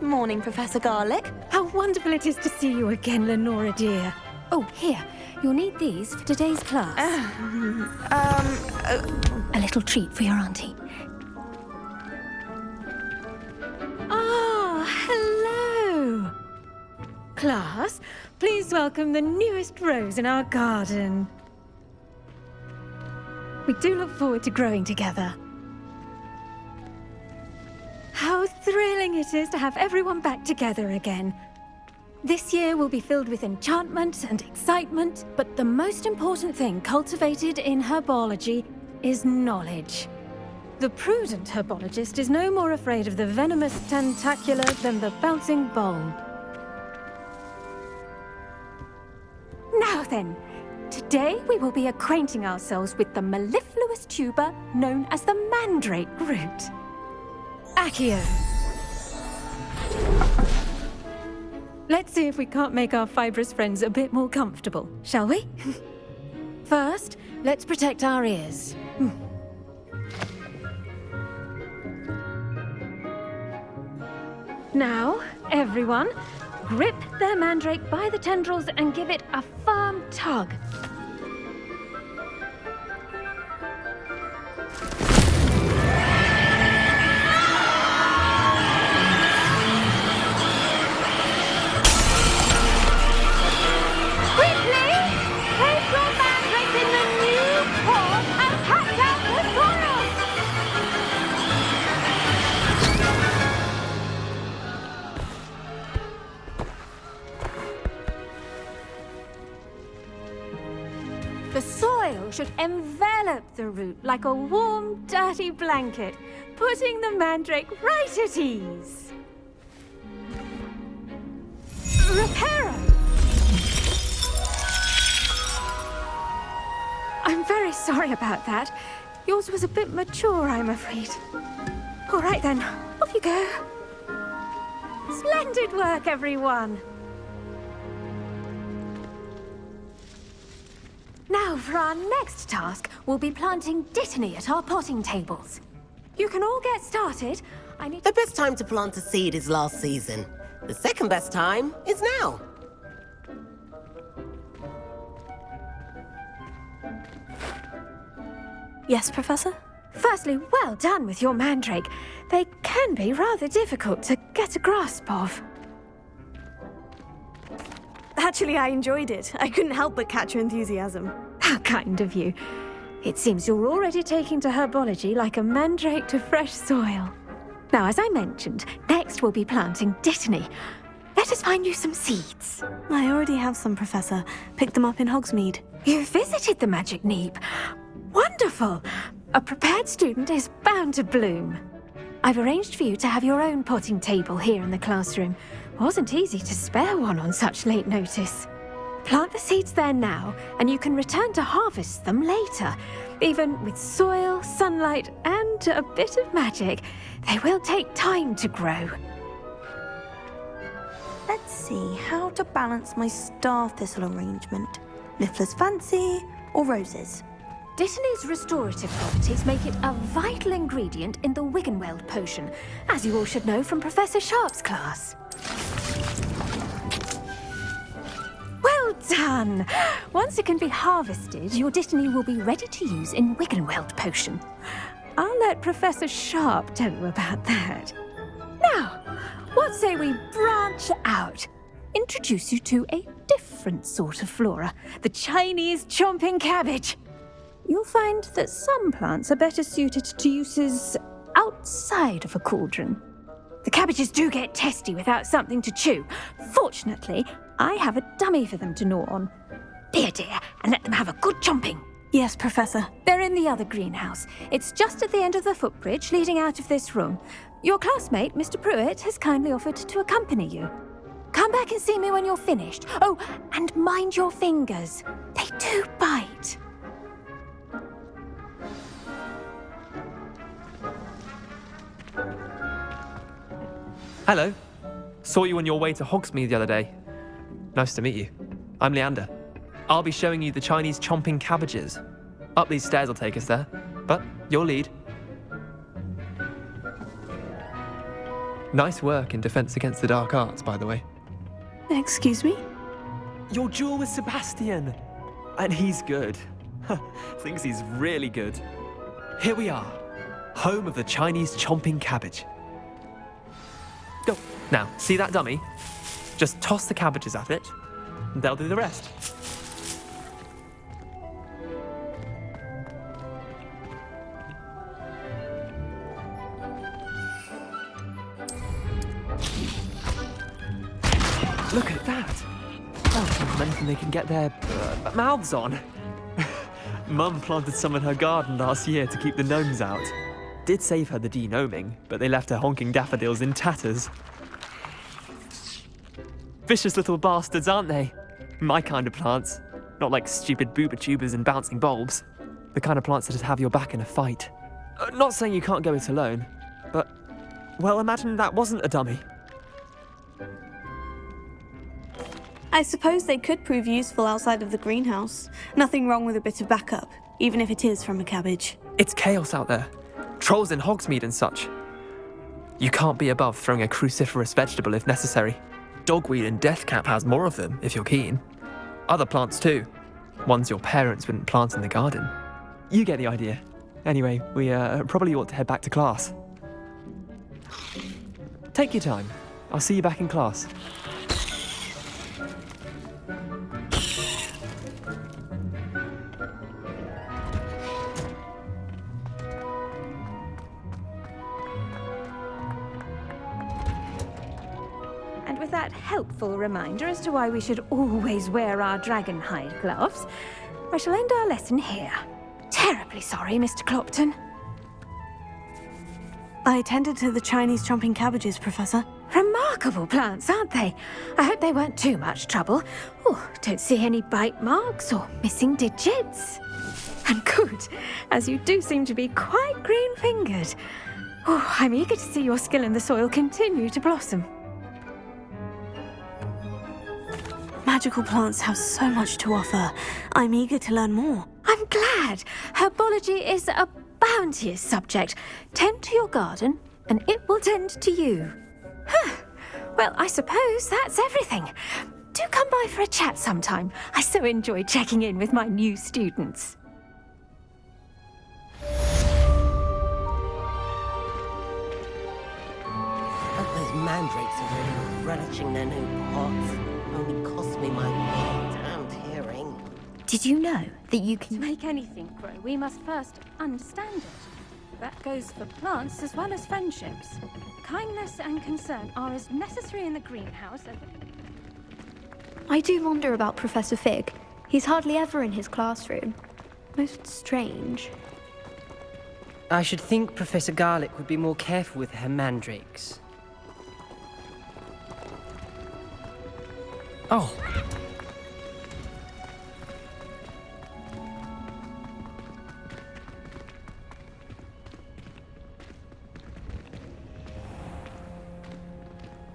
Good morning, Professor Garlick. How wonderful it is to see you again, Lenora dear. Oh, here. You'll need these for today's class. A little treat for your auntie. Ah, hello. Class, please welcome the newest rose in our garden. We do look forward to growing together. How thrilling it is to have everyone back together again. This year will be filled with enchantment and excitement, but the most important thing cultivated in herbology is knowledge. The prudent herbologist is no more afraid of the venomous tentacula than the bouncing bulb. Now then, today we will be acquainting ourselves with the mellifluous tuber known as the mandrake root. Accio. Let's see if we can't make our fibrous friends a bit more comfortable, shall we? First, let's protect our ears. Now, everyone, grip their mandrake by the tendrils and give it a firm tug. The soil should envelop the root like a warm, dirty blanket, putting the mandrake right at ease. Reparo! I'm very sorry about that. Yours was a bit mature, I'm afraid. All right then, off you go. Splendid work, everyone. Now, for our next task, we'll be planting dittany at our potting tables. You can all get started. The best time to plant a seed is last season. The second best time is now. Yes, Professor? Firstly, well done with your mandrake. They can be rather difficult to get a grasp of. Actually, I enjoyed it. I couldn't help but catch your enthusiasm. How kind of you. It seems you're already taking to herbology like a mandrake to fresh soil. Now, as I mentioned, next we'll be planting dittany. Let us find you some seeds. I already have some, Professor. Picked them up in Hogsmeade. You visited the Magic Neep. Wonderful! A prepared student is bound to bloom. I've arranged for you to have your own potting table here in the classroom. Wasn't easy to spare one on such late notice. Plant the seeds there now, and you can return to harvest them later. Even with soil, sunlight, and a bit of magic, they will take time to grow. Let's see how to balance my star thistle arrangement. Niffler's fancy or roses? Dittany's restorative properties make it a vital ingredient in the Wiggenweld potion, as you all should know from Professor Sharp's class. Well done! Once it can be harvested, your dittany will be ready to use in Wiggenweld potion. I'll let Professor Sharp tell you about that. Now, what say we branch out? Introduce you to a different sort of flora, the Chinese chomping cabbage. You'll find that some plants are better suited to uses outside of a cauldron. The cabbages do get testy without something to chew. Fortunately, I have a dummy for them to gnaw on. Be a dear and let them have a good chomping. Yes, Professor. They're in the other greenhouse. It's just at the end of the footbridge leading out of this room. Your classmate, Mr. Pruitt, has kindly offered to accompany you. Come back and see me when you're finished. Oh, and mind your fingers. They do bite. Hello. Saw you on your way to Hogsmeade the other day. Nice to meet you. I'm Leander. I'll be showing you the Chinese chomping cabbages. Up these stairs will take us there, but your lead. Nice work in defense against the dark arts, by the way. Excuse me? Your duel with Sebastian! And he's good. Thinks he's really good. Here we are, home of the Chinese chomping cabbage. Go. Now, see that dummy? Just toss the cabbages at it, and they'll do the rest. Look at that! Oh, anything they can get their mouths on. Mum planted some in her garden last year to keep the gnomes out. Did save her the de-gnoming, but they left her honking daffodils in tatters. Vicious little bastards, aren't they? My kind of plants. Not like stupid booba tubers and bouncing bulbs. The kind of plants that have your back in a fight. Not saying you can't go it alone, but, well, imagine that wasn't a dummy. I suppose they could prove useful outside of the greenhouse. Nothing wrong with a bit of backup, even if it is from a cabbage. It's chaos out there. Trolls in Hogsmeade and such. You can't be above throwing a cruciferous vegetable if necessary. Dogweed and deathcap has more of them, if you're keen. Other plants too. Ones your parents wouldn't plant in the garden. You get the idea. Anyway, we probably ought to head back to class. Take your time. I'll see you back in class. And with that helpful reminder as to why we should always wear our dragon hide gloves, I shall end our lesson here. Terribly sorry, Mr. Clopton. I attended to the Chinese chomping cabbages, Professor. Remarkable plants, aren't they? I hope they weren't too much trouble. Oh, don't see any bite marks or missing digits. And good, as you do seem to be quite green-fingered. Oh, I'm eager to see your skill in the soil continue to blossom. Magical plants have so much to offer. I'm eager to learn more. I'm glad. Herbology is a bounteous subject. Tend to your garden, and it will tend to you. Huh. Well, I suppose that's everything. Do come by for a chat sometime. I so enjoy checking in with my new students. Those mandrakes are really relishing their new pots. Only cost me my damned hearing. Did you know that you can make anything grow? We must first understand it. That goes for plants as well as friendships. Kindness and concern are as necessary in the greenhouse as... I do wonder about Professor Fig. He's hardly ever in his classroom. Most strange. I should think Professor Garlick would be more careful with her mandrakes. Oh,